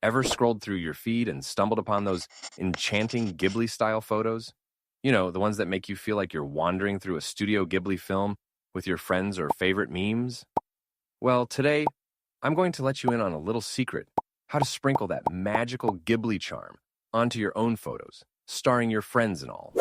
Ever scrolled through your feed and stumbled upon those enchanting Ghibli-style photos? You know, the ones that make you feel like you're wandering through a Studio Ghibli film with your friends or favorite memes? Well, today, I'm going to let you in on a little secret, how to sprinkle that magical Ghibli charm onto your own photos, starring your friends and all.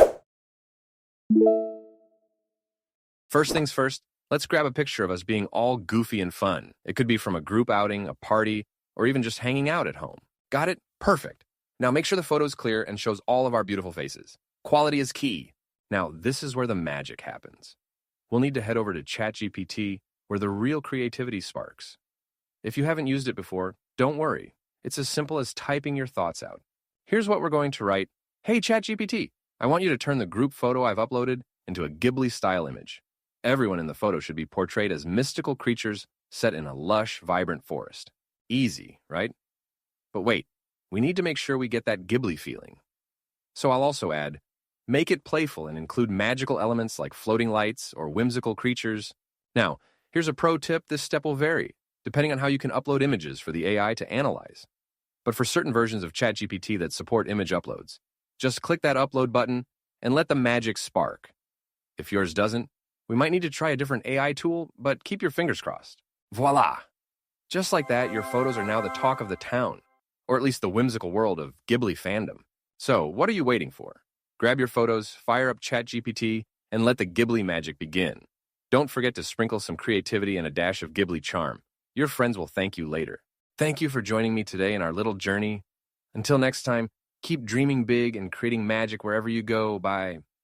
First things first, let's grab a picture of us being all goofy and fun. It could be from a group outing, a party, or even just hanging out at home. Got it? Perfect. Now make sure the photo is clear and shows all of our beautiful faces. Quality is key. Now this is where the magic happens. We'll need to head over to Chatgpt, where the real creativity sparks. If you haven't used it before, don't worry. It's as simple as typing your thoughts out. Here's what we're going to write. Hey Chatgpt, I want you to turn the group photo I've uploaded into a Ghibli-style image. Everyone in the photo should be portrayed as mystical creatures set in a lush, vibrant forest. Easy, right? But wait, we need to make sure we get that Ghibli feeling. So I'll also add, make it playful and include magical elements like floating lights or whimsical creatures. Now, here's a pro tip. This step will vary, depending on how you can upload images for the AI to analyze. But for certain versions of ChatGPT that support image uploads, just click that upload button and let the magic spark. If yours doesn't, we might need to try a different AI tool, but keep your fingers crossed. Voila! Just like that, your photos are now the talk of the town, or at least the whimsical world of Ghibli fandom. So, what are you waiting for? Grab your photos, fire up ChatGPT, and let the Ghibli magic begin. Don't forget to sprinkle some creativity and a dash of Ghibli charm. Your friends will thank you later. Thank you for joining me today in our little journey. Until next time, keep dreaming big and creating magic wherever you go. Bye.